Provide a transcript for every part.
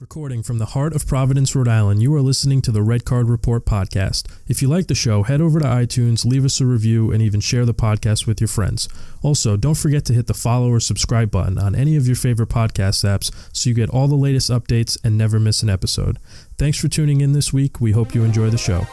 Recording from the heart of Providence, Rhode Island, you are listening to the Red Card Report podcast. If you like the show, head over to iTunes, leave us a review, and even share the podcast with your friends. Also, don't forget to hit the follow or subscribe button on any of your favorite podcast apps so you get all the latest updates and never miss an episode. Thanks for tuning in this week. We hope you enjoy the show.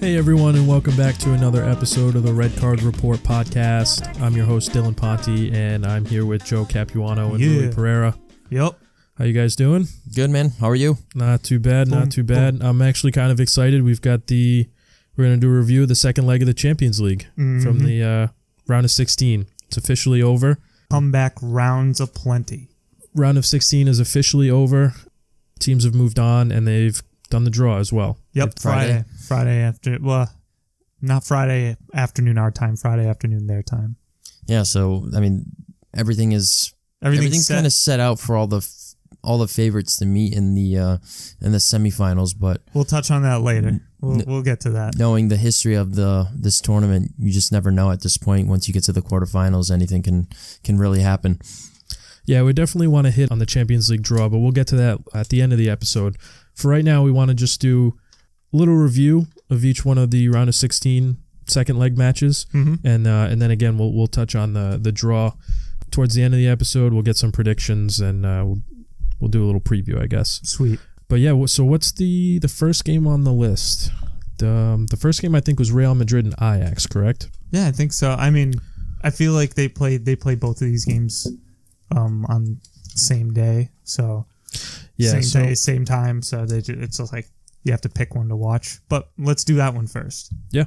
Hey everyone, and welcome back to another episode of the Red Card Report podcast. I'm your host, Dylan Ponte, and I'm here with Joe Capuano and Louis Pereira. Yep. How you guys doing? Good, man. How are you? Not too bad, not too bad. I'm actually kind of excited. We're going to do a review of the second leg of the Champions League from the round of 16. It's officially over. Comeback rounds aplenty. Round of 16 is officially over. Teams have moved on, and they've done the draw as well. Yep, Friday after, well, not Friday afternoon our time, Friday afternoon their time. Yeah, so I mean, everything's kind of set out for all the favorites to meet in the semifinals, but we'll touch on that later. We'll get to that. Knowing the history of this tournament, you just never know at this point. Once you get to the quarterfinals, anything can really happen. Yeah, we definitely want to hit on the Champions League draw, but we'll get to that at the end of the episode. For right now, we want to just do a little review of each one of the round of 16 second leg matches, and then again we'll touch on the draw towards the end of the episode. We'll get some predictions and we'll do a little preview, I guess. Sweet. But yeah, so what's the first game on the list? The first game I think was Real Madrid and Ajax, correct? Yeah, I think so. I mean, I feel like they played both of these games on the same day, so. Yeah, same time, so it's just like you have to pick one to watch. But let's do that one first. Yeah.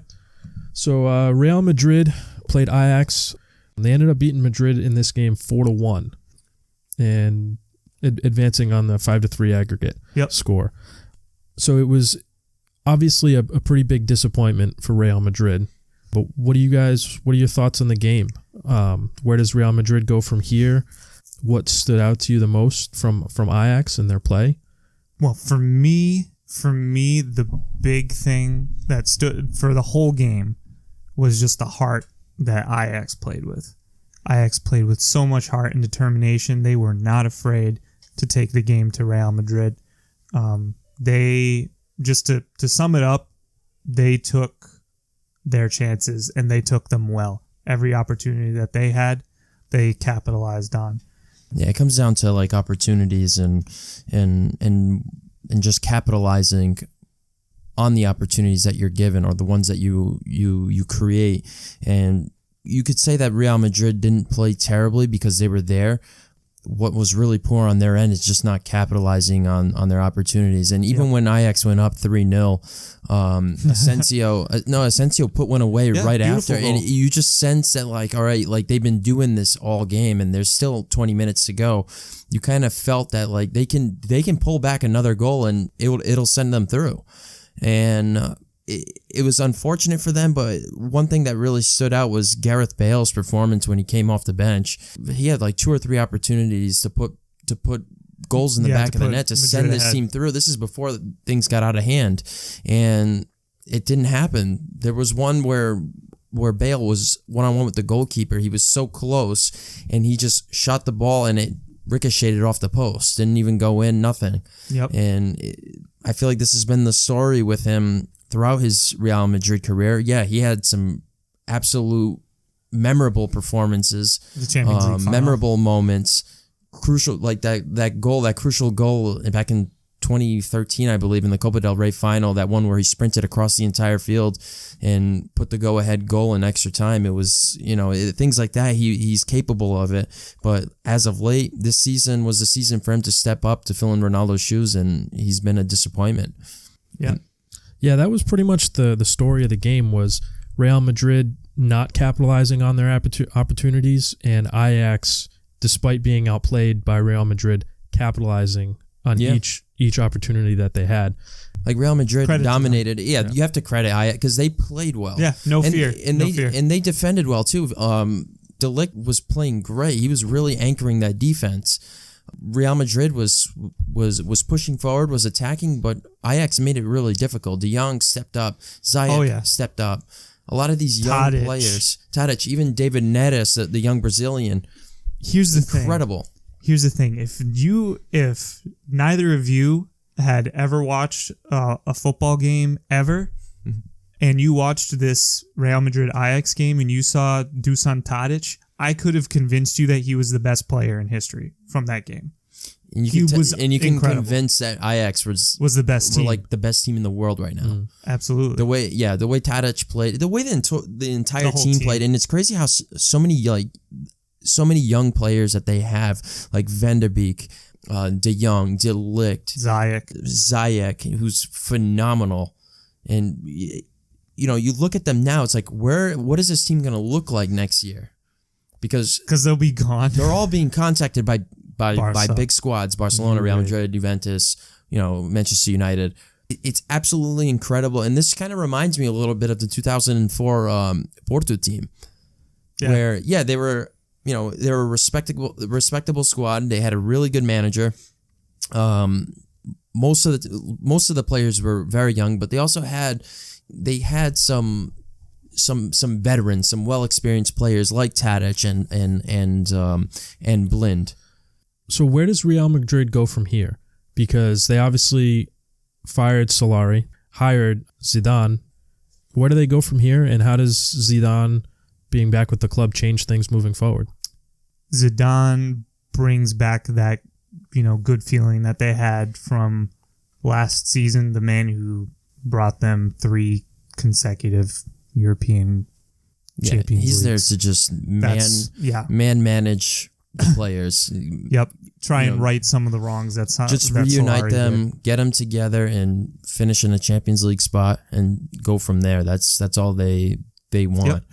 So Real Madrid played Ajax. They ended up beating Madrid in this game 4-1 and advancing on the 5-3 aggregate score. So it was obviously a pretty big disappointment for Real Madrid. But what are your thoughts on the game? Where does Real Madrid go from here? What stood out to you the most from Ajax and their play? Well, for me, the big thing that stood for the whole game was just the heart that Ajax played with. Ajax played with so much heart and determination. They were not afraid to take the game to Real Madrid. They, just to sum it up, they took their chances and they took them well. Every opportunity that they had, they capitalized on. Yeah, it comes down to like opportunities and just capitalizing on the opportunities that you're given or the ones that you create. And you could say that Real Madrid didn't play terribly because they were there. What was really poor on their end is just not capitalizing on their opportunities. And even when Ajax went up 3-0, Asensio put one away right after. Goal. And you just sense that, like, all right, like they've been doing this all game and there's still 20 minutes to go. You kind of felt that like they can pull back another goal and it'll send them through. And it was unfortunate for them, but one thing that really stood out was Gareth Bale's performance when he came off the bench. He had like 2 or 3 opportunities to put goals in the back of the net to send this team through. This is before things got out of hand, and it didn't happen. There was one where Bale was one-on-one with the goalkeeper. He was so close, and he just shot the ball, and it ricocheted off the post. Didn't even go in, nothing. Yep. And I feel like this has been the story with him throughout his Real Madrid career. Yeah, he had some absolute memorable performances, the Champions League final. Memorable moments, crucial, like that crucial goal back in 2013, I believe, in the Copa del Rey final, that one where he sprinted across the entire field and put the go-ahead goal in extra time. It was, things like that. He's capable of it. But as of late, this season was the season for him to step up to fill in Ronaldo's shoes, and he's been a disappointment. Yeah. Yeah, that was pretty much the story of the game, was Real Madrid not capitalizing on their opportunities, and Ajax, despite being outplayed by Real Madrid, capitalizing on each opportunity that they had. Like Real Madrid dominated. Yeah, you have to credit Ajax because they played well. Yeah, no fear. And they defended well too. De Ligt was playing great. He was really anchoring that defense. Real Madrid was pushing forward, was attacking, but Ajax made it really difficult. De Jong stepped up, Ziyech stepped up. A lot of these young players, Tadic, even David Neres, the young Brazilian. Here's the incredible. Thing. Here's the thing. If neither of you had ever watched a football game ever, and you watched this Real Madrid Ajax game and you saw Dusan Tadic, I could have convinced you that he was the best player in history from that game. And you can convince that Ajax was the best team, like the best team in the world right now. Absolutely. The way Tadic played, the way the entire team played, and it's crazy how so many young players that they have, like Van der Beek, De Jong, De Ligt, Ziyech, who's phenomenal, and you look at them now, it's like what is this team going to look like next year? Because they'll be gone. They're all being contacted by big squads, Barcelona, Real Madrid, Juventus, Manchester United. It's absolutely incredible, and this kind of reminds me a little bit of the 2004 Porto team, where they were a respectable squad. They had a really good manager. Most of the players were very young, but they also had some veterans, some well-experienced players like Tadic and Blind. So where does Real Madrid go from here? Because they obviously fired Solari, hired Zidane. Where do they go from here, and how does Zidane being back with the club change things moving forward? Zidane brings back that good feeling that they had from last season, the man who brought them 3 consecutive European Champions He's Leagues. There to just man manage the players. Yep. Try and right some of the wrongs. Just reunite them, get them together, and finish in a Champions League spot, and go from there. That's all they want. Yep.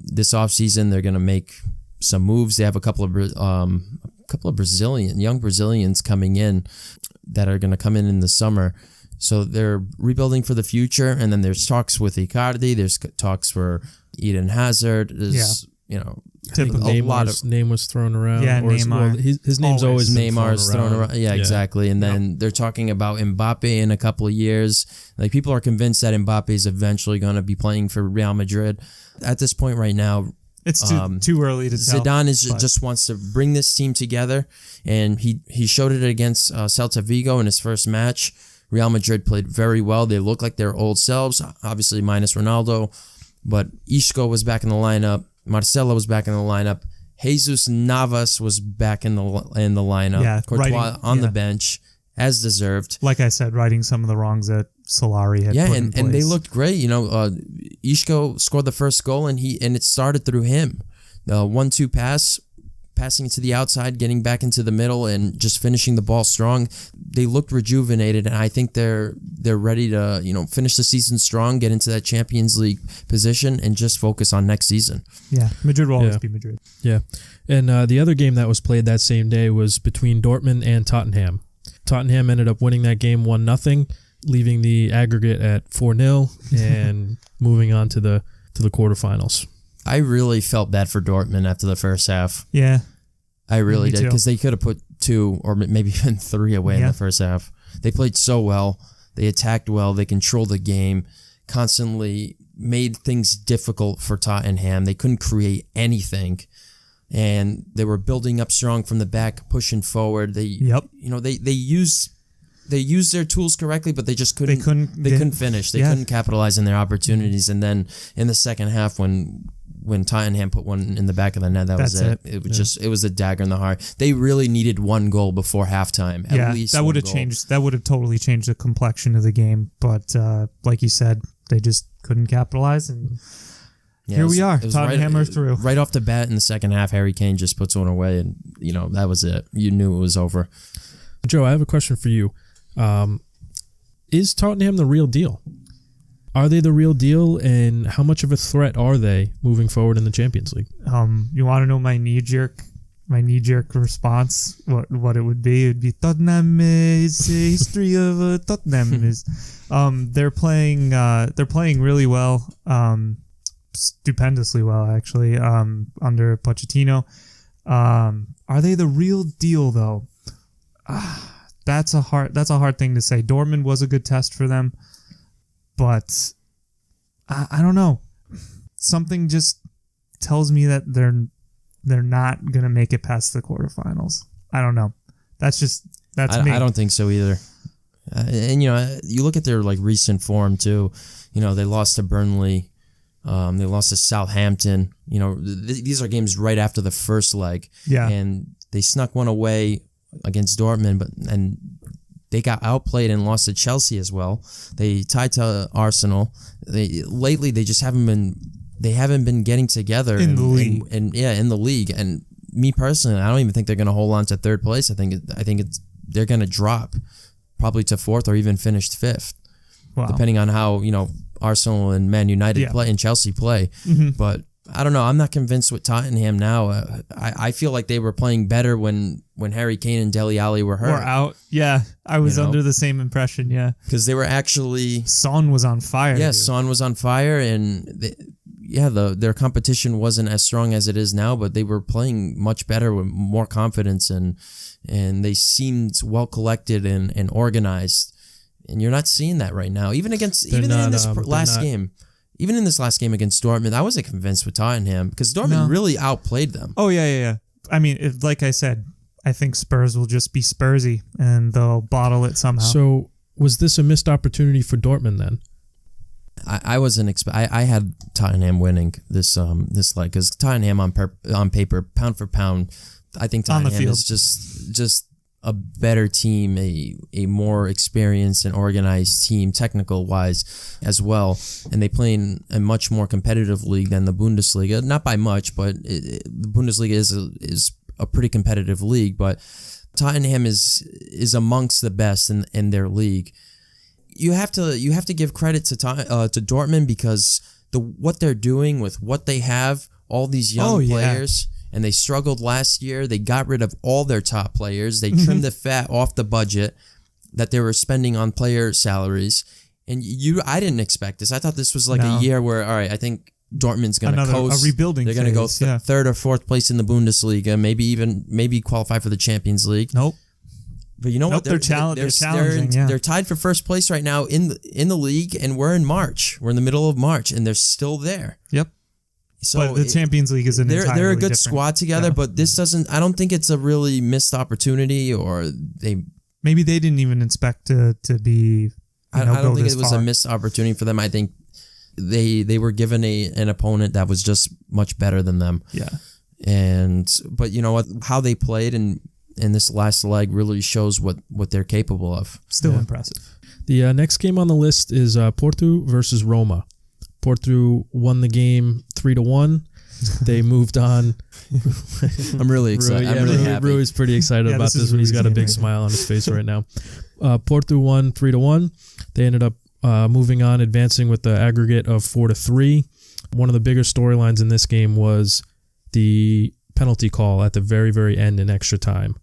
This offseason, they're going to make some moves. They have a couple of young Brazilians coming in that are going to come in the summer. So they're rebuilding for the future, and then there's talks with Icardi. There's talks for Eden Hazard. There's name was thrown around. Yeah, Neymar. His name's always Neymar's thrown around. Yeah, exactly. And then they're talking about Mbappe in a couple of years. Like, people are convinced that Mbappe is eventually going to be playing for Real Madrid. At this point right now, it's too early to tell. Zidane just wants to bring this team together, and he showed it against Celta Vigo in his first match. Real Madrid played very well. They look like their old selves, obviously minus Ronaldo, but Isco was back in the lineup. Marcelo was back in the lineup. Jesus Navas was back in the lineup. Yeah, Courtois on the bench, as deserved. Like I said, righting some of the wrongs that Solari had put in place. And they looked great. Isco scored the first goal, and it started through him. 1-2 pass, passing it to the outside, getting back into the middle, and just finishing the ball strong. They looked rejuvenated, and I think they're ready to finish the season strong, get into that Champions League position, and just focus on next season. Yeah, Madrid will always be Madrid. Yeah, and the other game that was played that same day was between Dortmund and Tottenham. Tottenham ended up winning that game 1-0, leaving the aggregate at 4-0 and moving on to the quarterfinals. I really felt bad for Dortmund after the first half. Yeah. I really did, because they could have put 2 or maybe even 3 away in the first half. They played so well. They attacked well. They controlled the game, constantly made things difficult for Tottenham. They couldn't create anything, and they were building up strong from the back, pushing forward. They used their tools correctly, but they just couldn't. They couldn't finish. They couldn't capitalize on their opportunities. And then in the second half, when Tottenham put one in the back of the net, that's it. It was a dagger in the heart. They really needed 1 goal before halftime. At least that would have changed. That would have totally changed the complexion of the game. But like you said, they just couldn't capitalize, and here we are. Tottenham are through. Right off the bat in the second half, Harry Kane just puts one away, and that was it. You knew it was over. Joe, I have a question for you. Is Tottenham the real deal? Are they the real deal, and how much of a threat are they moving forward in the Champions League? You want to know my knee-jerk response? What it would be? It would be Tottenham is a history of Tottenham is. They're playing really well, stupendously well actually. Under Pochettino, Are they the real deal though? That's a hard thing to say. Dortmund was a good test for them, but I don't know. Something just tells me that they're not gonna make it past the quarterfinals. I don't know. That's me. I don't think so either. And you look at their like recent form too. They lost to Burnley. They lost to Southampton. These are games right after the first leg. Yeah. And they snuck one away against Dortmund, and they got outplayed and lost to Chelsea as well. They tied to Arsenal. Lately they just haven't been getting together in the league. In the league. And me personally, I don't even think they're going to hold on to third place. I think they're going to drop probably to fourth or even finish fifth. Wow. Depending on how Arsenal and Man United play and Chelsea play. Mm-hmm. But I don't know. I'm not convinced with Tottenham now. I feel like they were playing better when Harry Kane and Dele Alli were hurt. Or out. Yeah, I was under the same impression, yeah. Because they were actually... Son was on fire. Yeah, Son was on fire, and their competition wasn't as strong as it is now, but they were playing much better with more confidence, and they seemed well collected and organized. And you're not seeing that right now. Even in this last game against Dortmund, I wasn't convinced with Tottenham because Dortmund really outplayed them. Oh, yeah. I mean, like I said, I think Spurs will just be Spursy and they'll bottle it somehow. So was this a missed opportunity for Dortmund then? I wasn't I had Tottenham winning this leg because Tottenham on paper, pound for pound, I think Tottenham is just a better team, a more experienced and organized team, technical wise as well, and they play in a much more competitive league than the Bundesliga. Not by much, but the Bundesliga is a pretty competitive league. But Tottenham is amongst the best in their league. You have to give credit to Dortmund because what they're doing with what they have, all these young players. And they struggled last year. They got rid of all their top players. They trimmed the fat off the budget that they were spending on player salaries. And I didn't expect this. I thought this was like a year where, all right, I think Dortmund's going to coast. A rebuilding They're going to go third or fourth place in the Bundesliga, maybe qualify for the Champions League. Nope. But you know what? They're challenging. They're tied for first place right now in the league, and we're in March. We're in the middle of March, and they're still there. Yep. So but the Champions League is they're a good squad together, but this doesn't. I don't think it's a really missed opportunity, or maybe they didn't even expect to be. I don't think it was a missed opportunity for them. I think they were given an opponent that was just much better than them. Yeah. But you know what? How they played in this last leg really shows what they're capable of. Still impressive. The next game on the list is Porto versus Roma. Porto won the game 3-1. They moved on. I'm really excited. I'm really happy. Rui's pretty excited about this one. He's got a big smile on his face right now. Porto won 3-1. They ended up moving on, advancing with the aggregate of 4-3. One of the bigger storylines in this game was the penalty call at the very, very end in extra time.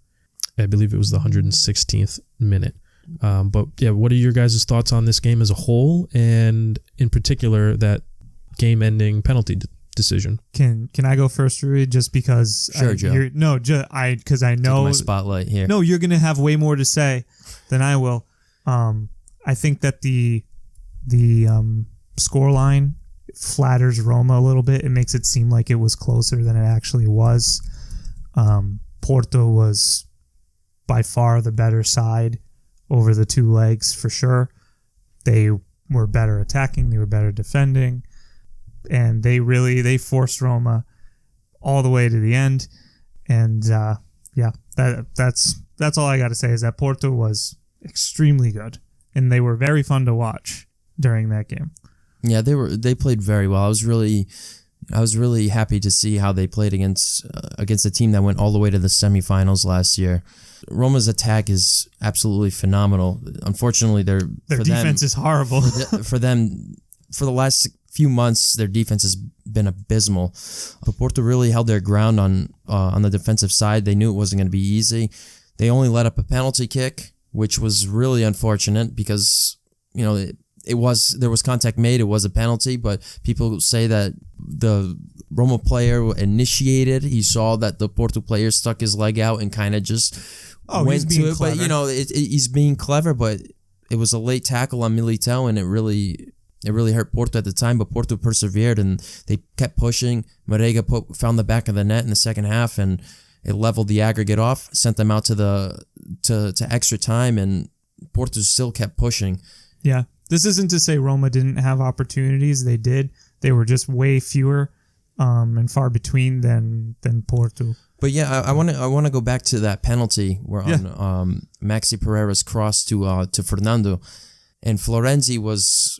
I believe it was the 116th minute. But yeah, what are your guys' thoughts on this game as a whole, and in particular that game-ending penalty decision? Can I go first, Rui? Just because Joe. Because I know my spotlight here. No, you're gonna have way more to say than I will. I think that the scoreline flatters Roma a little bit. It makes it seem like it was closer than it actually was. Porto was by far the better side over the two legs for sure. They were better attacking, they were better defending, and they forced Roma all the way to the end. And that's all I got to say is that Porto was extremely good, and they were very fun to watch during that game. Yeah, they played very well. I was really happy to see how they played against a team that went all the way to the semifinals last year. Roma's attack is absolutely phenomenal. Unfortunately, their defense is horrible. For them, for the last few months, their defense has been abysmal. But Porto really held their ground on the defensive side. They knew it wasn't going to be easy. They only let up a penalty kick, which was really unfortunate because there was contact made. It was a penalty, but people say that the Roma player initiated. He saw that the Porto player stuck his leg out and kind of just went to it. Clever. But he's being clever. But it was a late tackle on Militao, and it really hurt Porto at the time. But Porto persevered and they kept pushing. Marega found the back of the net in the second half, and it leveled the aggregate off, sent them out to extra time, and Porto still kept pushing. Yeah. This isn't to say Roma didn't have opportunities. They did. They were just way fewer and far between than Porto. But yeah, I want to go back to that penalty where on Maxi Pereira's cross to Fernando, and Florenzi was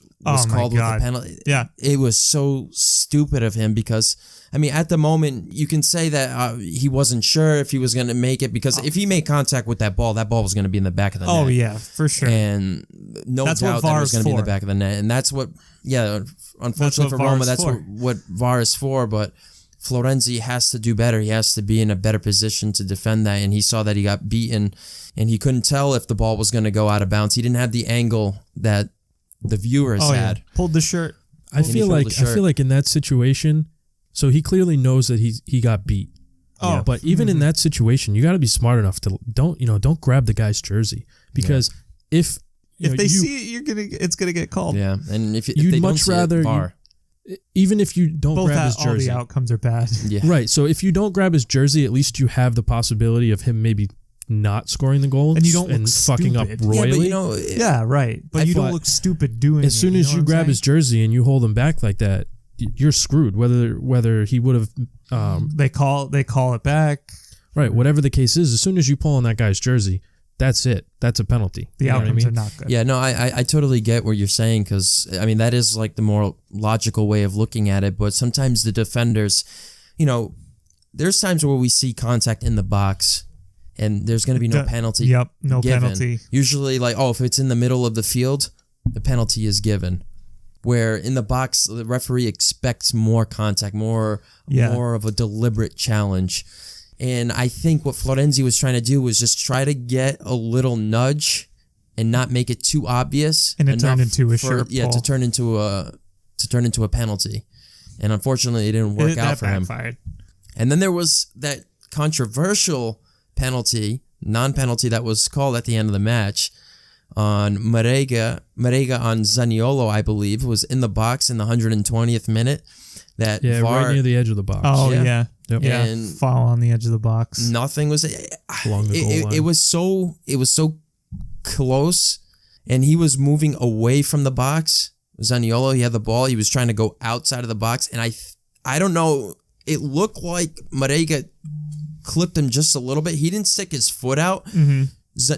called with a penalty. Yeah, it was so stupid of him because I mean at the moment you can say that he wasn't sure if he was going to make it because if he made contact with that ball was going to be in the back of the net. Oh yeah, for sure. And no doubt that it was going to be in the back of the net, and that's what unfortunately for Roma that's what VAR is for, but Florenzi has to do better. He has to be in a better position to defend that, and he saw that he got beaten, and he couldn't tell if the ball was going to go out of bounds. He didn't have the angle that the viewers had. Yeah. Pulled the shirt. I feel like in that situation, so he clearly knows that he got beat. Oh, but even in that situation, you got to be smart enough to don't grab the guy's jersey because if they see it, it's gonna get called. Yeah, and if you'd they much don't rather. VAR. Even if you don't grab his jersey, all the outcomes are bad. Yeah. Right. So if you don't grab his jersey, at least you have the possibility of him maybe not scoring the goal and you don't and fucking up royally. Right. But you don't look stupid doing it. As soon as you grab his jersey and you hold him back like that, you're screwed. Whether he would have, they call it back. Right. Whatever the case is, as soon as you pull on that guy's jersey, that's it. That's a penalty. The outcomes are not good. Yeah, no, I totally get what you're saying because, I mean, that is like the more logical way of looking at it. But sometimes the defenders, there's times where we see contact in the box and there's going to be no penalty. Yep, no given. penalty. Usually, if it's in the middle of the field, the penalty is given. Where in the box, the referee expects more contact, more of a deliberate challenge. And I think what Florenzi was trying to do was just try to get a little nudge and not make it too obvious. And it turned into a shirt pull. To turn into a penalty. And unfortunately, it didn't work out for him. And then there was that controversial non-penalty that was called at the end of the match on Marega on Zaniolo, I believe, was in the box in the 120th minute. That VAR, right near the edge of the box. Oh yeah. Yep. Yeah, and fall on the edge of the box. Nothing was along the goal line. It was so close, and he was moving away from the box. Zaniolo, he had the ball. He was trying to go outside of the box, and I don't know. It looked like Marega clipped him just a little bit. He didn't stick his foot out. Mm-hmm.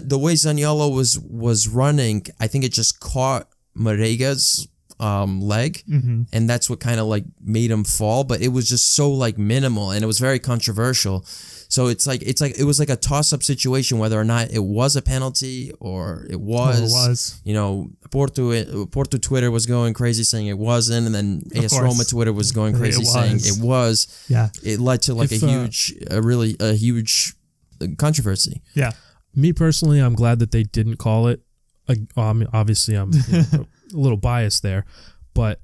The way Zaniolo was running, I think it just caught Marega's leg, and that's what kind of like made him fall, but it was just so like minimal, and it was very controversial. So it was like a toss-up situation whether or not it was a penalty or it was. Porto Twitter was going crazy saying it wasn't, and then AS Roma Twitter was going crazy saying it was. Yeah, it led to like a huge controversy. Yeah, me personally, I'm glad that they didn't call it. Obviously, I'm a little biased there, but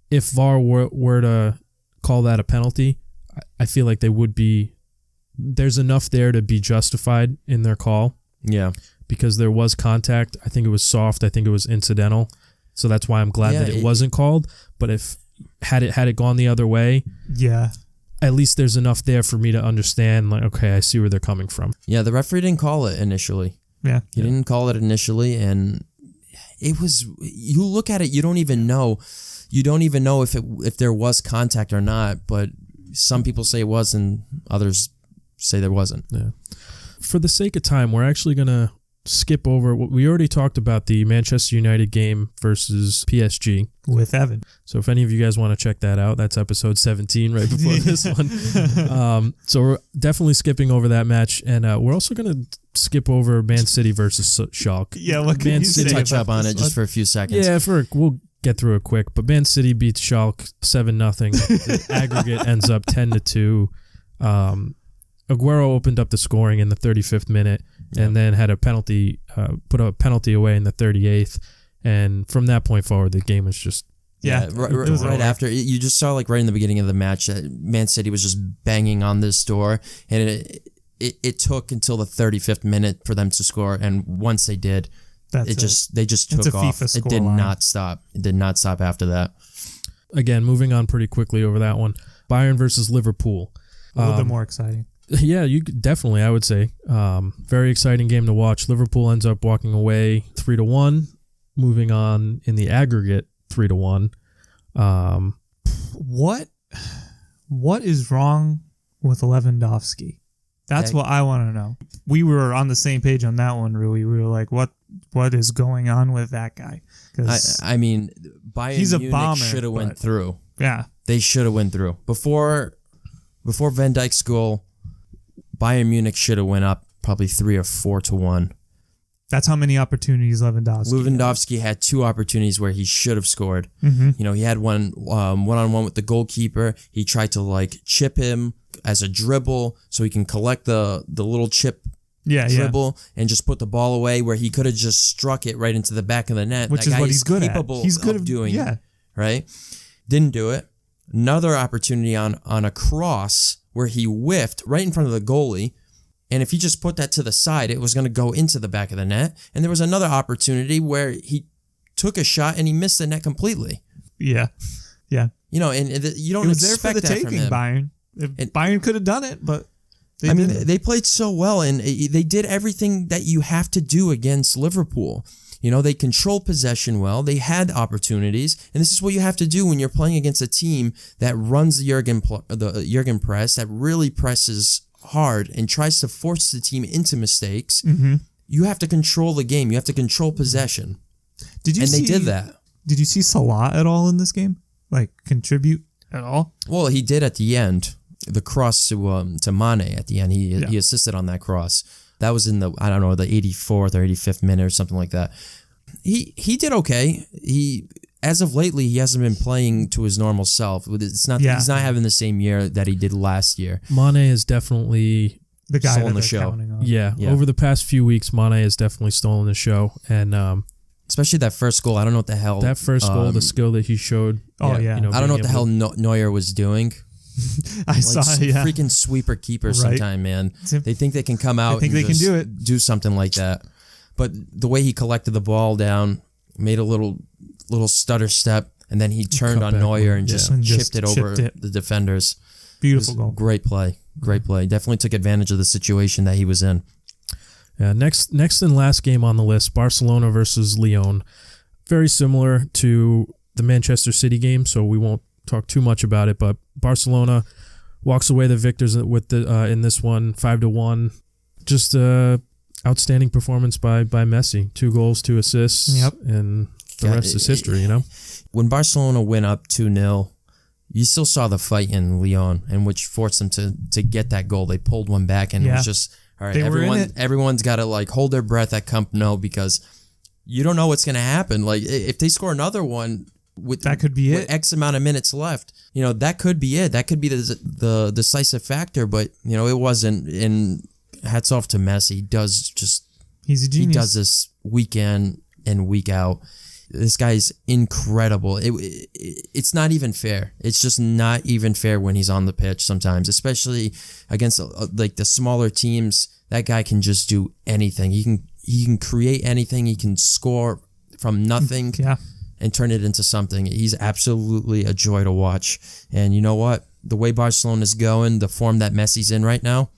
if VAR were to call that a penalty, I feel like they would be. There's enough there to be justified in their call. Yeah, because there was contact. I think it was soft. I think it was incidental. So that's why I'm glad that it wasn't called. But if had it gone the other way, at least there's enough there for me to understand. Like, okay, I see where they're coming from. Yeah, the referee didn't call it initially. Yeah, he didn't call it initially, and it was. You look at it, you don't even know. You don't even know if there was contact or not. But some people say it was, and others say there wasn't. Yeah. For the sake of time, we're actually gonna skip over. We already talked about the Manchester United game versus PSG with Evan. So if any of you guys want to check that out, that's episode 17 right before this one. So we're definitely skipping over that match, and we're also gonna skip over Man City versus Schalke. Yeah, what can you say? Touch up on it just for a few seconds. Yeah, we'll get through it quick. But Man City beats Schalke 7-0. The aggregate ends up 10-2. Aguero opened up the scoring in the 35th minute and then had a penalty, put a penalty away in the 38th. And from that point forward, the game was just... Right after, you just saw like right in the beginning of the match that Man City was just banging on this door, and it took until the 35th minute for them to score, and once they did, they just took off. It did not stop. It did not stop after that. Again, moving on pretty quickly over that one. Bayern versus Liverpool. A little bit more exciting. Yeah, definitely, I would say. Very exciting game to watch. Liverpool ends up walking away 3-1, moving on in the aggregate 3-1. What is wrong with Lewandowski? That's what I want to know. We were on the same page on that one, Rui. We were like, what is going on with that guy? I mean, Bayern Munich should have went through. Yeah. They should have went through. Before Van Dijk's goal, Bayern Munich should have went up probably 3 or 4-1. That's how many opportunities Lewandowski had 2 opportunities where he should have scored. Mm-hmm. You know, he had one-on-one with the goalkeeper. He tried to like chip him as a dribble so he can collect the little chip dribble and just put the ball away, where he could have just struck it right into the back of the net. Which is what he's good at. He's good at doing it, right? Didn't do it. Another opportunity on a cross where he whiffed right in front of the goalie. And if he just put that to the side, it was going to go into the back of the net. And there was another opportunity where he took a shot and he missed the net completely. Yeah. Yeah. You know, and you don't expect that from him. Bayern. Bayern could have done it, but they played so well, and they did everything that you have to do against Liverpool. You know, they controlled possession well. They had opportunities, and this is what you have to do when you're playing against a team that runs the Jurgen press, that really presses hard and tries to force the team into mistakes. Mm-hmm. You have to control the game. You have to control possession. They did that. Did you see Salah at all in this game? Like, contribute at all? Well, he did at the end. The cross to Mane at the end. He assisted on that cross. That was in the 84th or 85th minute or something like that. He did okay. As of lately, he hasn't been playing to his normal self. He's not having the same year that he did last year. Mane is definitely the guy stolen the show. Yeah, over the past few weeks, Mane has definitely stolen the show, and especially that first goal. I don't know what the hell that first goal, the skill that he showed. Oh yeah, I don't know what the hell Neuer was doing. I saw it. Yeah. Freaking sweeper keeper sometime, man. They think they can come out. They think they can do it. Do something like that. But the way he collected the ball down, made a little stutter step, and then he turned on Neuer and just chipped it over the defenders. Beautiful goal. Great play. Definitely took advantage of the situation that he was in. Yeah. Next and last game on the list, Barcelona versus Lyon. Very similar to the Manchester City game, so we won't talk too much about it, but Barcelona walks away the victors with in this one 5-1. Just outstanding performance by Messi. 2 goals, 2 assists, and the rest is history. You know, when Barcelona went up 2-0, you still saw the fight in Lyon, and which forced them to get that goal. They pulled one back, and it was just all right. Everyone's got to like hold their breath at Camp Nou, because you don't know what's going to happen. Like if they score another one. That could be it. With X amount of minutes left, you know, that could be it. That could be the decisive factor, but you know, it wasn't. And hats off to Messi. He's a genius. He does this week in and week out. This guy's incredible. It's not even fair. It's just not even fair when he's on the pitch sometimes, especially against like the smaller teams. That guy can just do anything. He can create anything. He can score from nothing. Yeah. And turn it into something. He's absolutely a joy to watch. And you know what? The way Barcelona's going, the form that Messi's in right now,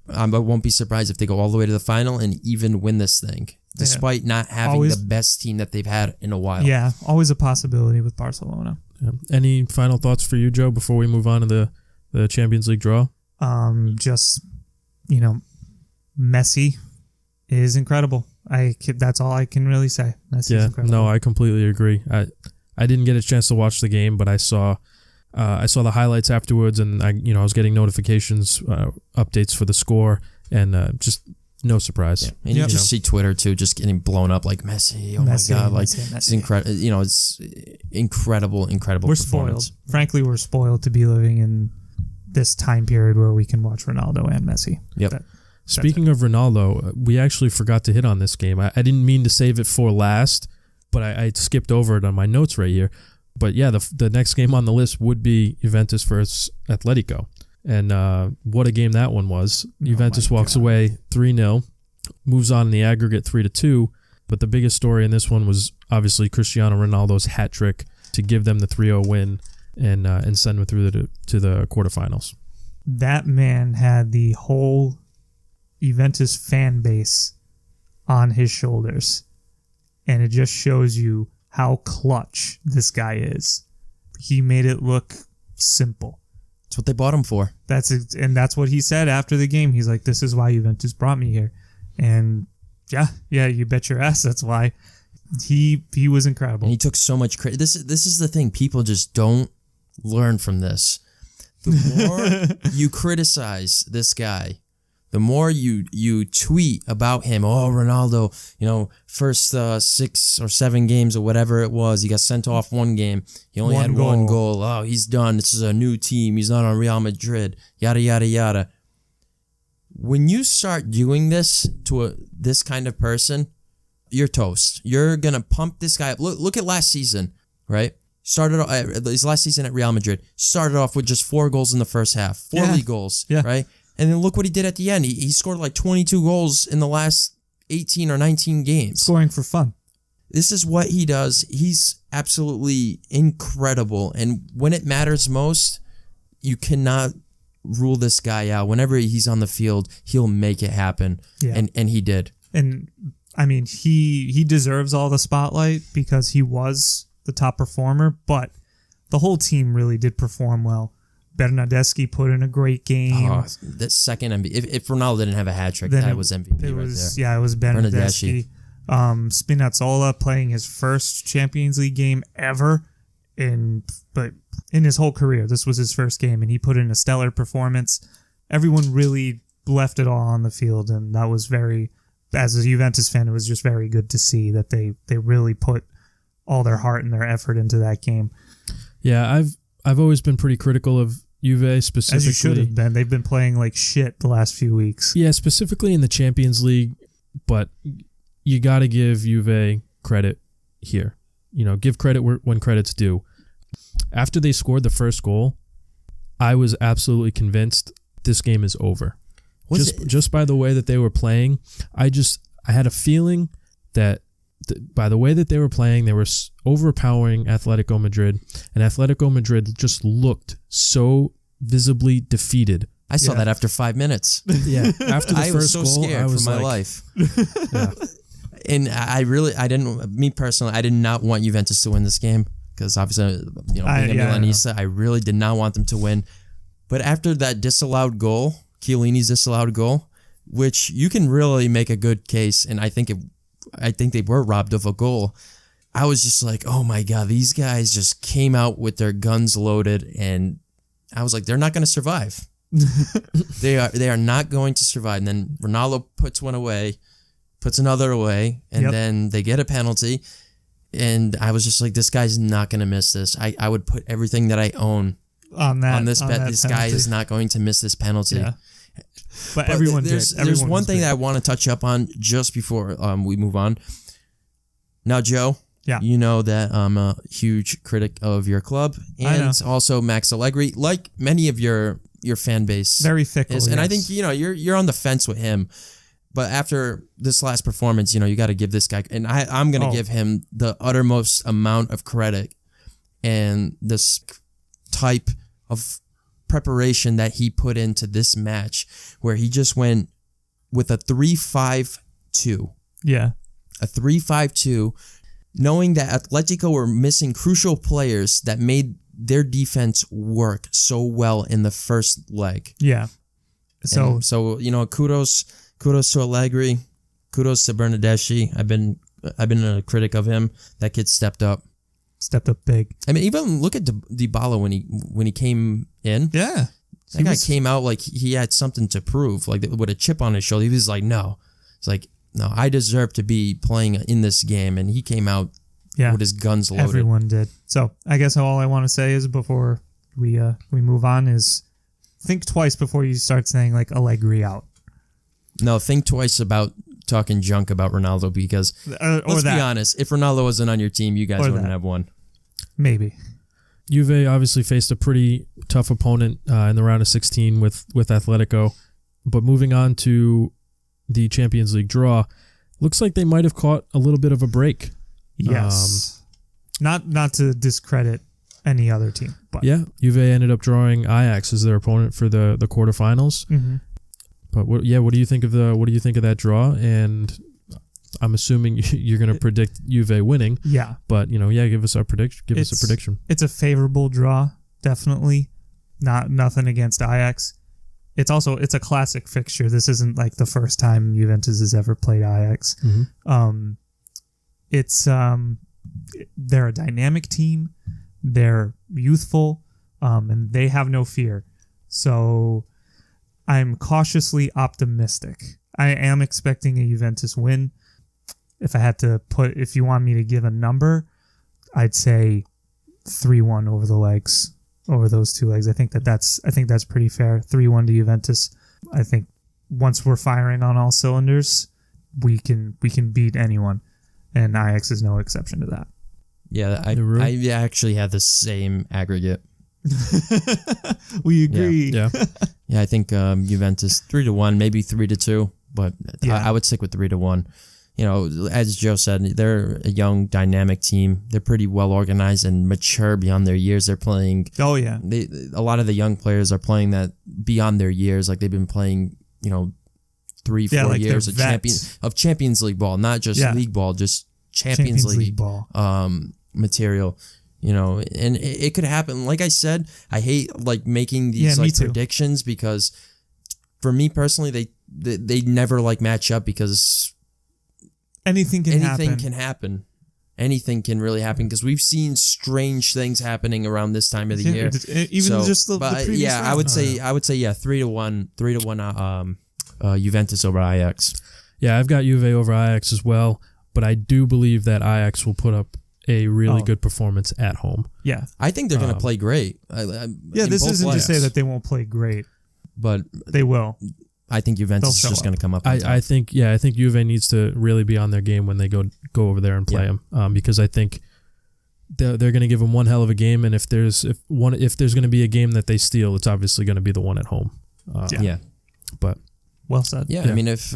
I won't be surprised if they go all the way to the final and even win this thing, despite not having the best team that they've had in a while. Yeah, always a possibility with Barcelona. Yeah. Any final thoughts for you, Joe, before we move on to the Champions League draw? Just, Messi is incredible. That's all I can really say. Messi's incredible. No, I completely agree. I didn't get a chance to watch the game, but I saw the highlights afterwards, and I was getting notifications, updates for the score, and just no surprise. Yeah. And you just see Twitter too, just getting blown up like Messi. Oh my God, like it's incredible. It's incredible. We're spoiled. Frankly, we're spoiled to be living in this time period where we can watch Ronaldo and Messi. Yep. Speaking of Ronaldo, we actually forgot to hit on this game. I didn't mean to save it for last, but I skipped over it on my notes right here. But yeah, the next game on the list would be Juventus versus Atletico. And what a game that one was. Juventus walks away 3-0, moves on in the aggregate 3-2. But the biggest story in this one was obviously Cristiano Ronaldo's hat trick to give them the 3-0 win and send them through to the quarterfinals. That man had the whole Juventus fan base on his shoulders. And it just shows you how clutch this guy is. He made it look simple. That's what they bought him for. That's what he said after the game. He's like, this is why Juventus brought me here. And yeah, you bet your ass that's why. He was incredible. And he took so much credit. This is the thing. People just don't learn from this. The more you criticize this guy, the more you tweet about him. Oh, Ronaldo, first 6 or 7 games or whatever it was, he got sent off one game. He only had one goal. Oh, he's done. This is a new team. He's not on Real Madrid. Yada, yada, yada. When you start doing this to this kind of person, you're toast. You're going to pump this guy up. Look at last season, right? Started his last season at Real Madrid. Started off with just 4 goals in the first half. 4 league goals, right? And then look what he did at the end. He scored like 22 goals in the last 18 or 19 games. Scoring for fun. This is what he does. He's absolutely incredible. And when it matters most, you cannot rule this guy out. Whenever he's on the field, he'll make it happen. Yeah. And he did. And I mean, he deserves all the spotlight because he was the top performer, but the whole team really did perform well. Bernardeschi put in a great game. Oh, that second MVP. If Ronaldo didn't have a hat trick, that was MVP right there. Yeah, it was Bernardeschi. Spinazzola playing his first Champions League game ever, but in his whole career, this was his first game, and he put in a stellar performance. Everyone really left it all on the field, and that was as a Juventus fan, it was just very good to see that they really put all their heart and their effort into that game. Yeah, I've always been pretty critical of Juve specifically. As you should have been. They've been playing like shit the last few weeks. Yeah, specifically in the Champions League, but you got to give Juve credit here. Give credit when credit's due. After they scored the first goal, I was absolutely convinced this game is over. Just by the way that they were playing, I had a feeling that by the way that they were playing, they were overpowering Atletico Madrid, and Atletico Madrid just looked so visibly defeated. I saw that after 5 minutes. Yeah, after the first goal, scared I was for my life. Yeah. And I did not want Juventus to win this game because obviously, being a Milanista, I really did not want them to win. But after that disallowed goal, Chiellini's disallowed goal, which you can really make a good case, and I think they were robbed of a goal. I was just like, oh my God, these guys just came out with their guns loaded, and I was like, they're not going to survive. They are not going to survive. And then Ronaldo puts one away, puts another away, and then they get a penalty. And I was just like, this guy's not going to miss this. I would put everything that I own on this bet. This guy is not going to miss this penalty. Yeah. But everyone did. There's one thing that I want to touch up on just before we move on. Now, Joe, you know that I'm a huge critic of your club, and also Max Allegri, like many of your fan base, very fickle. And I think you're on the fence with him. But after this last performance, you got to give this guy, and I'm going to give him the uttermost amount of credit, and this type of preparation that he put into this match, where he just went with a 3-5-2. Yeah. A 3-5-2, knowing that Atletico were missing crucial players that made their defense work so well in the first leg. Yeah. So kudos to Allegri, kudos to Bernardeschi. I've been a critic of him. That kid stepped up big. I mean, even look at Dybala when he came in. Yeah, that guy came out like he had something to prove, like with a chip on his shoulder. He was like, no, it's like, no, I deserve to be playing in this game, and he came out with his guns loaded. Everyone did. So I guess all I want to say is before we move on is think twice before you start saying like Allegri out. No, think twice about talking junk about Ronaldo because let's be honest, if Ronaldo wasn't on your team, you guys wouldn't have won. Maybe. Juve obviously faced a pretty tough opponent in the round of 16 with Atletico, but moving on to the Champions League draw, looks like they might have caught a little bit of a break. Yes. Not to discredit any other team, but yeah, Juve ended up drawing Ajax as their opponent for the quarterfinals. Mm-hmm. But what do you think of that draw? And I'm assuming you're going to predict Juve winning. Yeah. But give us a prediction. It's a favorable draw, definitely. Nothing against Ajax. It's a classic fixture. This isn't like the first time Juventus has ever played Ajax. Mm-hmm. They're a dynamic team. They're youthful, and they have no fear. So I'm cautiously optimistic. I am expecting a Juventus win. If you want me to give a number, I'd say 3-1 over the legs, over those two legs. I think that's pretty fair. 3-1 to Juventus. I think once we're firing on all cylinders, we can beat anyone, and Ajax is no exception to that. Yeah, I actually had the same aggregate. We agree. Yeah. Yeah, I think Juventus 3-1, maybe 3-2, but I would stick with 3-1. As Joe said, they're a young, dynamic team. They're pretty well organized and mature beyond their years. They're playing. Oh yeah. A lot of the young players are playing that beyond their years. Like they've been playing, 3-4 years of Champions League ball, not just league ball, just Champions League ball. Material. And it could happen. Like I said, I hate making these predictions because for me personally, they never match up because anything can happen. Anything can really happen because we've seen strange things happening around this time of the year. I would say 3-1 Juventus over Ajax. Yeah, I've got Juve over Ajax as well, but I do believe that Ajax will put up a really good performance at home. Yeah. I think they're going to play great. This isn't to say that they won't play great, but they will. I think Juventus is just going to come up. I think Juve needs to really be on their game when they go over there and play them, because I think they're going to give them one hell of a game, and if there's going to be a game that they steal, it's obviously going to be the one at home. But well said. Yeah, I mean if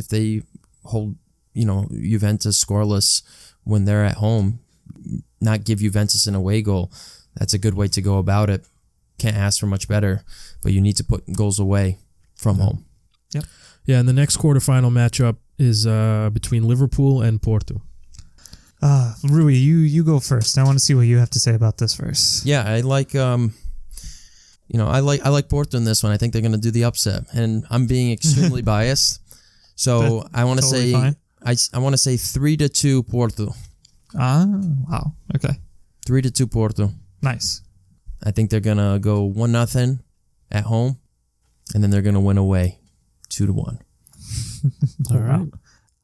they hold Juventus scoreless when they're at home, not give Juventus an away goal, that's a good way to go about it. Can't ask for much better, but you need to put goals away from home. Yep. Yeah, and the next quarterfinal matchup is between Liverpool and Porto. Rui, you go first. I want to see what you have to say about this first. Yeah, I like I like Porto in this one. I think they're going to do the upset, and I'm being extremely biased. So I want to say I want to say 3-2 Porto. Wow. Okay. 3-2 Porto. Nice. I think they're going to go 1-0 at home, and then they're going to win away 2-1. All right.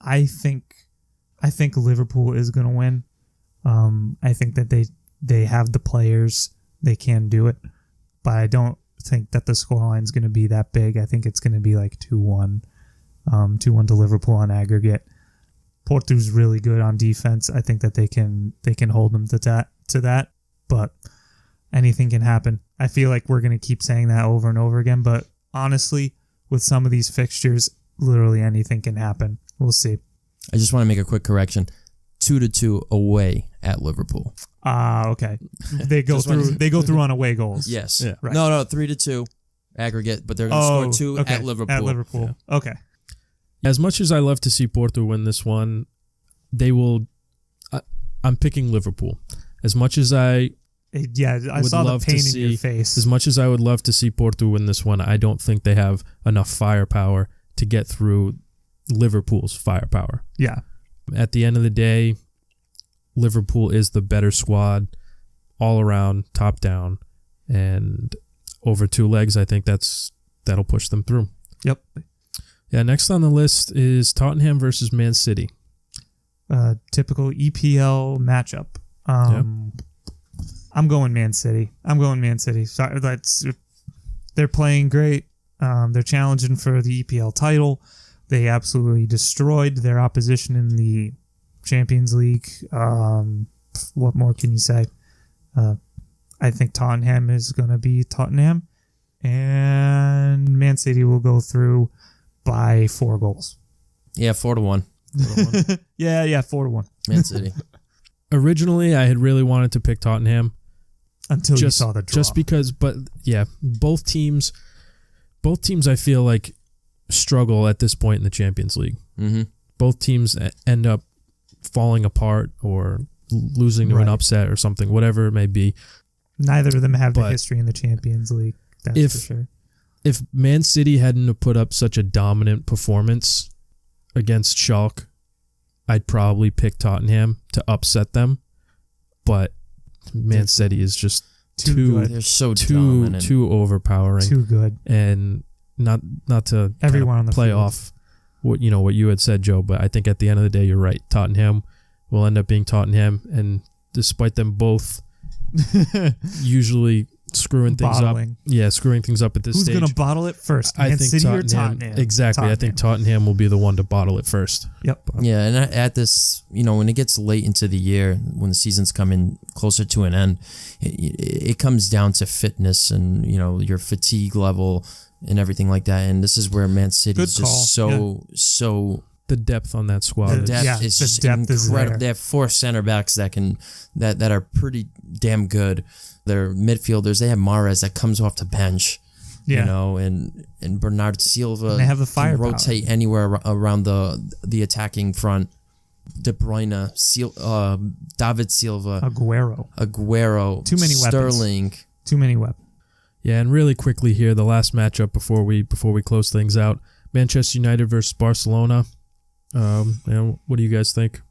I think Liverpool is going to win. I think that they have the players. They can do it. But I don't think that the scoreline is going to be that big. I think it's going to be like 2-1. 2-1 to Liverpool on aggregate. Porto's really good on defense. I think that they can hold them to that. But anything can happen. I feel like we're going to keep saying that over and over again. But honestly, with some of these fixtures, literally anything can happen. We'll see. I just want to make a quick correction. 2-2 away at Liverpool. Okay. They go through on away goals. Yes. Yeah. Right. No, 3-2 aggregate, but they're going to score 2 at Liverpool. At Liverpool. Yeah. Okay. As much as I love to see Porto win this one, they will. I'm picking Liverpool. As much as I saw the pain in your face. As much as I would love to see Porto win this one, I don't think they have enough firepower to get through Liverpool's firepower. Yeah. At the end of the day, Liverpool is the better squad all around, top down, and over 2 legs, I think that'll push them through. Yep. Yeah, next on the list is Tottenham versus Man City. Typical EPL matchup. I'm going Man City. Sorry, they're playing great. They're challenging for the EPL title. They absolutely destroyed their opposition in the Champions League. What more can you say? I think Tottenham is going to be Tottenham, and Man City will go through by 4 goals. Yeah, 4-1. 4-1. yeah, 4-1. Man City. Originally, I had really wanted to pick Tottenham until you saw the draw. Just because, but yeah, both teams I feel like struggle at this point in the Champions League. Mm-hmm. Both teams end up falling apart or losing to an upset or something, whatever it may be. Neither of them have the history in the Champions League. That's for sure. If Man City hadn't have put up such a dominant performance against Schalke, I'd probably pick Tottenham to upset them. But Man City is just too they're so dominant. Too overpowering. Too good. And not to everyone on the play field. off what you had said, Joe, but I think at the end of the day you're right. Tottenham will end up being Tottenham, and despite them both usually screwing things up. Yeah, screwing things up at this stage. Who's going to bottle it first? I think City Tottenham, or Tottenham? Exactly. Tottenham. I think Tottenham will be the one to bottle it first. Yep. Yeah, and at this, when it gets late into the year, when the season's coming closer to an end, it comes down to fitness and, your fatigue level and everything like that. And this is where Man City is just so... The depth on that squad. The depth is just incredible. They have 4 center backs that are pretty damn good. They're midfielders. They have Mahrez that comes off the bench, and Bernard Silva. And they have the firepower. Can rotate anywhere around the attacking front. De Bruyne, David Silva, Aguero. Too many Sterling. Weapons. Too many weapons. Yeah, and really quickly here, the last matchup before we close things out: Manchester United versus Barcelona. What do you guys think?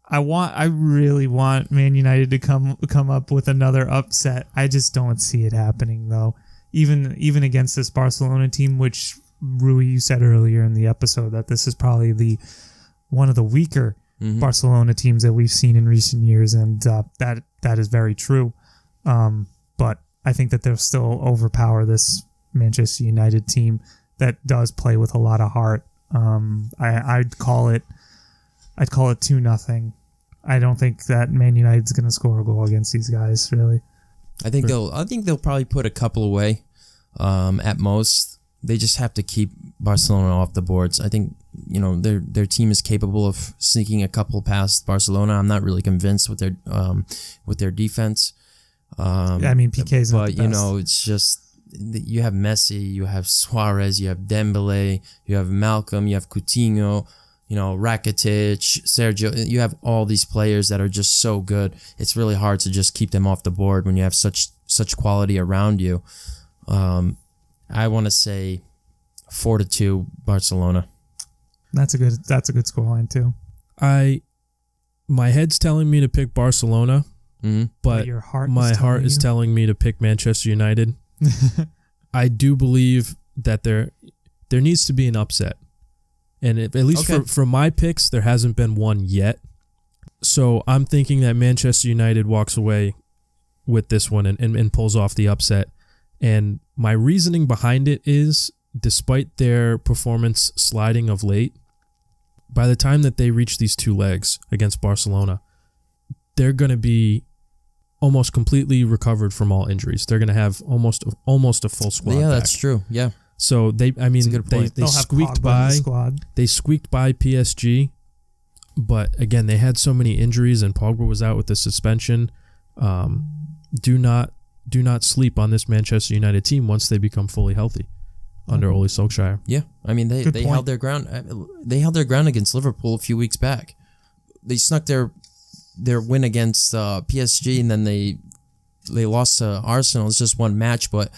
I really want Man United to come up with another upset. I just don't see it happening though. Even against this Barcelona team, which Rui, you said earlier in the episode that this is probably one of the weaker Barcelona teams that we've seen in recent years, and that is very true. But I think that they'll still overpower this Manchester United team that does play with a lot of heart. I'd call it 2-0. I don't think that Man United's going to score a goal against these guys, really. I think they'll probably put a couple away, at most. They just have to keep Barcelona off the boards. I think their team is capable of sneaking a couple past Barcelona. I'm not really convinced with their defense. PK's not the best. It's just. You have Messi, you have Suarez, you have Dembele, you have Malcolm, you have Coutinho, Rakitic, Sergio. You have all these players that are just so good. It's really hard to just keep them off the board when you have such quality around you. I want to say 4-2 Barcelona. That's a good scoreline too. My head's telling me to pick Barcelona, but my heart is telling me to pick Manchester United. I do believe that there needs to be an upset, and at least for my picks, there hasn't been one yet. So I'm thinking that Manchester United walks away with this one and pulls off the upset. And my reasoning behind it is, despite their performance sliding of late, by the time that they reach these 2 legs against Barcelona, they're going to be almost completely recovered from all injuries. They're going to have almost a full squad. Yeah, back. That's true. Yeah. So they squeaked by. They squeaked by PSG, but again, they had so many injuries, and Pogba was out with the suspension. Do not sleep on this Manchester United team once they become fully healthy under Ole Solskjaer. Yeah, they held their ground. They held their ground against Liverpool a few weeks back. They snuck their win against PSG, and then they lost to Arsenal. It's just one match, but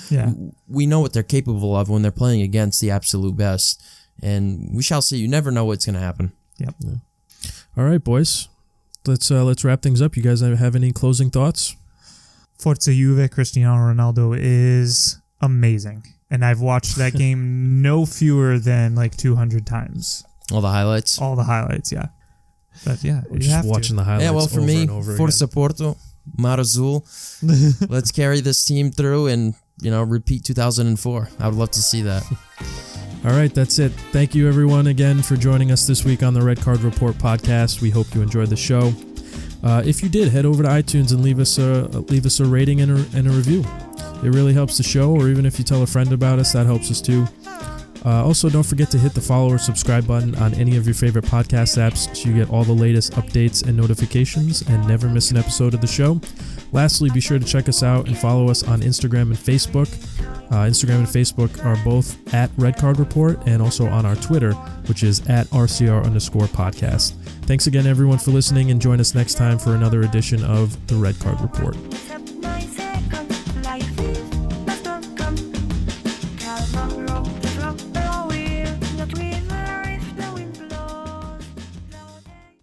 we know what they're capable of when they're playing against the absolute best, and we shall see. You never know what's going to happen. Yep. Yeah. All right, boys. Let's wrap things up. You guys have any closing thoughts? Forza Juve, Cristiano Ronaldo is amazing, and I've watched that game no fewer than 200 times. All the highlights, yeah. But yeah, we're just watching the highlights. Yeah, well, for me, Forza Porto, Mar Azul. Let's carry this team through and repeat 2004. I would love to see that. All right, that's it. Thank you, everyone, again for joining us this week on the Red Card Report podcast. We hope you enjoyed the show. If you did, head over to iTunes and leave us a rating and a review. It really helps the show, or even if you tell a friend about us, that helps us too. Also, don't forget to hit the follow or subscribe button on any of your favorite podcast apps so you get all the latest updates and notifications and never miss an episode of the show. Lastly, be sure to check us out and follow us on Instagram and Facebook. Instagram and Facebook are both at Red Card Report, and also on our Twitter, which is at RCR_podcast. Thanks again, everyone, for listening, and join us next time for another edition of the Red Card Report.